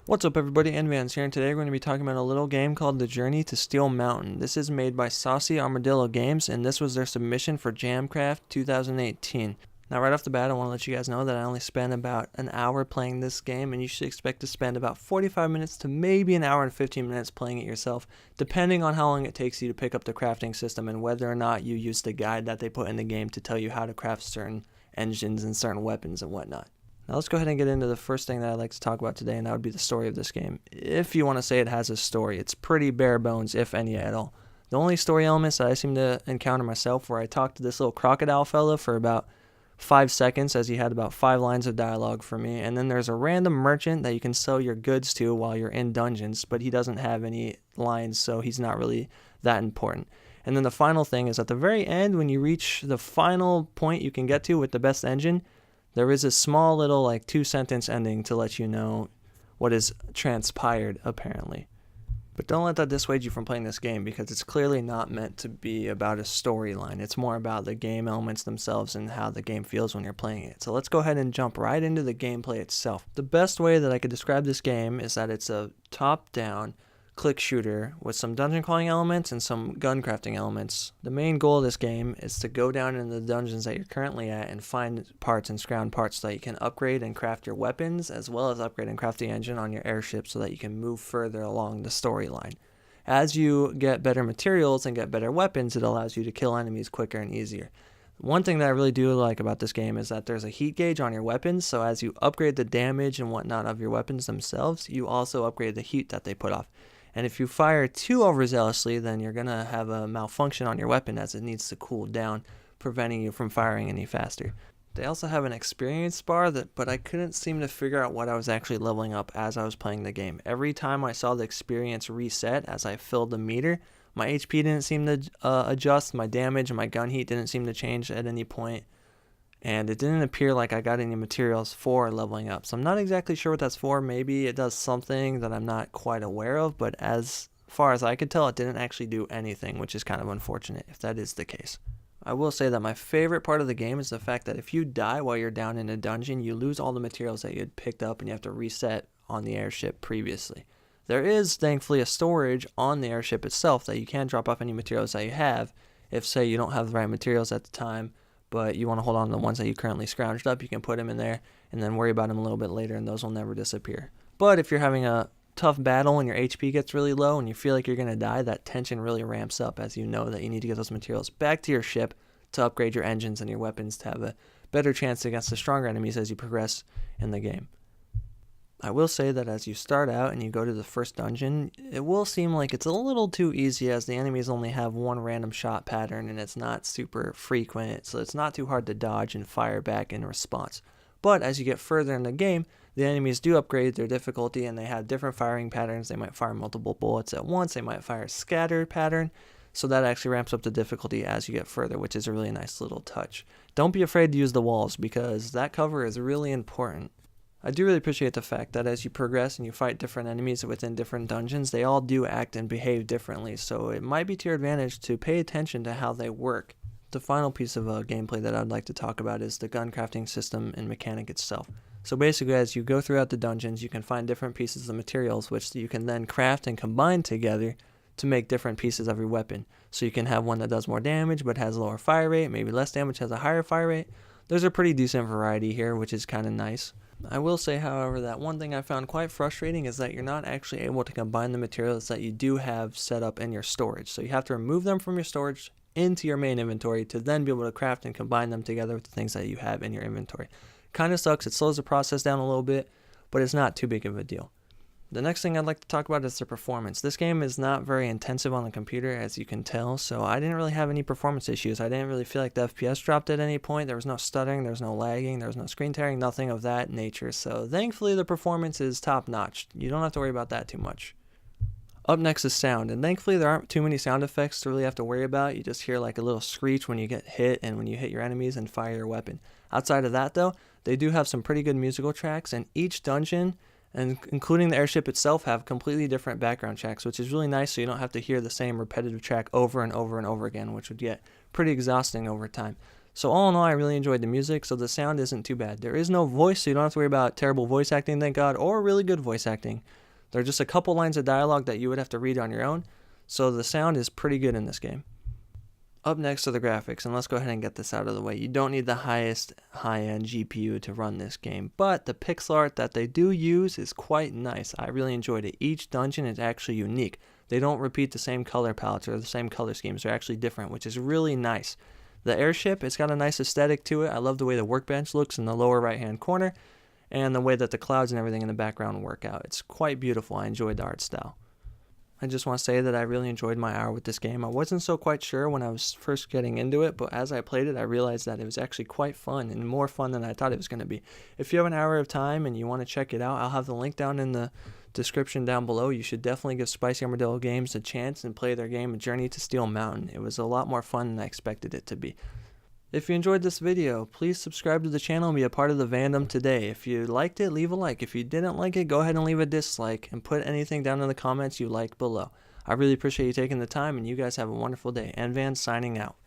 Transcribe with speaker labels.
Speaker 1: What's up everybody, Nvanz here, and today we're going to be talking about a little game called The Journey to Steel Mountain. This is made by Saucy Armadillo Games, and this was their submission for Jamcraft 2018. Now right off the bat, I want to let you guys know that I only spent about an hour playing this game, and you should expect to spend about 45 minutes to maybe an hour and 15 minutes playing it yourself, depending on how long it takes you to pick up the crafting system and whether or not you use the guide that they put in the game to tell you how to craft certain engines and certain weapons and whatnot. Now let's go ahead and get into the first thing that I'd like to talk about today, and that would be the story of this game. If you want to say it has a story, it's pretty bare bones, if any at all. The only story elements that I seem to encounter myself were I talked to this little crocodile fella for about 5 seconds as he had about 5 lines of dialogue for me, and then there's a random merchant that you can sell your goods to while you're in dungeons, but he doesn't have any lines, so he's not really that important. And then the final thing is at the very end, when you reach the final point you can get to with the best engine, there is a small little 2-sentence ending to let you know what is transpired, apparently. But don't let that dissuade you from playing this game, because it's clearly not meant to be about a storyline. It's more about the game elements themselves and how the game feels when you're playing it. So let's go ahead and jump right into the gameplay itself. The best way that I could describe this game is that it's a top-down click shooter with some dungeon crawling elements and some gun crafting elements. The main goal of this game is to go down into the dungeons that you're currently at and find parts and scrounge parts so that you can upgrade and craft your weapons, as well as upgrade and craft the engine on your airship so that you can move further along the storyline. As you get better materials and get better weapons, it allows you to kill enemies quicker and easier. One thing that I really do like about this game is that there's a heat gauge on your weapons, so as you upgrade the damage and whatnot of your weapons themselves, you also upgrade the heat that they put off. And if you fire too overzealously, then you're going to have a malfunction on your weapon as it needs to cool down, preventing you from firing any faster. They also have an experience bar, but I couldn't seem to figure out what I was actually leveling up as I was playing the game. Every time I saw the experience reset as I filled the meter, my HP didn't seem to adjust, my damage and my gun heat didn't seem to change at any point. And it didn't appear like I got any materials for leveling up. So I'm not exactly sure what that's for. Maybe it does something that I'm not quite aware of, but as far as I could tell, it didn't actually do anything, which is kind of unfortunate if that is the case. I will say that my favorite part of the game is the fact that if you die while you're down in a dungeon, you lose all the materials that you had picked up and you have to reset on the airship previously. There is thankfully a storage on the airship itself that you can drop off any materials that you have if, say, you don't have the right materials at the time, but you want to hold on to the ones that you currently scrounged up. You can put them in there and then worry about them a little bit later, and those will never disappear. But if you're having a tough battle and your HP gets really low and you feel like you're going to die, that tension really ramps up as you know that you need to get those materials back to your ship to upgrade your engines and your weapons to have a better chance against the stronger enemies as you progress in the game. I will say that as you start out and you go to the first dungeon, it will seem like it's a little too easy as the enemies only have one random shot pattern and it's not super frequent, so it's not too hard to dodge and fire back in response. But as you get further in the game, the enemies do upgrade their difficulty and they have different firing patterns. They might fire multiple bullets at once, they might fire a scatter pattern, so that actually ramps up the difficulty as you get further, which is a really nice little touch. Don't be afraid to use the walls because that cover is really important. I do really appreciate the fact that as you progress and you fight different enemies within different dungeons, they all do act and behave differently, so it might be to your advantage to pay attention to how they work. The final piece of gameplay that I'd like to talk about is the gun crafting system and mechanic itself. So basically, as you go throughout the dungeons, you can find different pieces of materials which you can then craft and combine together to make different pieces of your weapon. So you can have one that does more damage but has a lower fire rate, maybe less damage has a higher fire rate. There's a pretty decent variety here, which is kind of nice. I will say, however, that one thing I found quite frustrating is that you're not actually able to combine the materials that you do have set up in your storage. So you have to remove them from your storage into your main inventory to then be able to craft and combine them together with the things that you have in your inventory. Kind of sucks. It slows the process down a little bit, but it's not too big of a deal. The next thing I'd like to talk about is the performance. This game is not very intensive on the computer, as you can tell, so I didn't really have any performance issues. I didn't really feel like the FPS dropped at any point. There was no stuttering, there was no lagging, there was no screen tearing, nothing of that nature. So thankfully the performance is top-notch. You don't have to worry about that too much. Up next is sound, and thankfully there aren't too many sound effects to really have to worry about. You just hear like a little screech when you get hit and when you hit your enemies and fire your weapon. Outside of that though, they do have some pretty good musical tracks, and each dungeon, and including the airship itself, have completely different background tracks, which is really nice so you don't have to hear the same repetitive track over and over and over again, which would get pretty exhausting over time. So all in all, I really enjoyed the music, so the sound isn't too bad. There is no voice, so you don't have to worry about terrible voice acting, thank God, or really good voice acting. There are just a couple lines of dialogue that you would have to read on your own, so the sound is pretty good in this game. Up next are the graphics, and let's go ahead and get this out of the way. You don't need the highest high-end GPU to run this game, but the pixel art that they do use is quite nice. I really enjoyed it. Each dungeon is actually unique. They don't repeat the same color palettes or the same color schemes. They're actually different, which is really nice. The airship, it's got a nice aesthetic to it. I love the way the workbench looks in the lower right-hand corner, and the way that the clouds and everything in the background work out. It's quite beautiful. I enjoyed the art style. I just want to say that I really enjoyed my hour with this game. I wasn't so quite sure when I was first getting into it, but as I played it, I realized that it was actually quite fun and more fun than I thought it was going to be. If you have an hour of time and you want to check it out, I'll have the link down in the description down below. You should definitely give Saucy Armadillo Games a chance and play their game, Journey to Steel Mountain. It was a lot more fun than I expected it to be. If you enjoyed this video, please subscribe to the channel and be a part of the fandom today. If you liked it, leave a like. If you didn't like it, go ahead and leave a dislike and put anything down in the comments you like below. I really appreciate you taking the time, and you guys have a wonderful day. Nvanz signing out.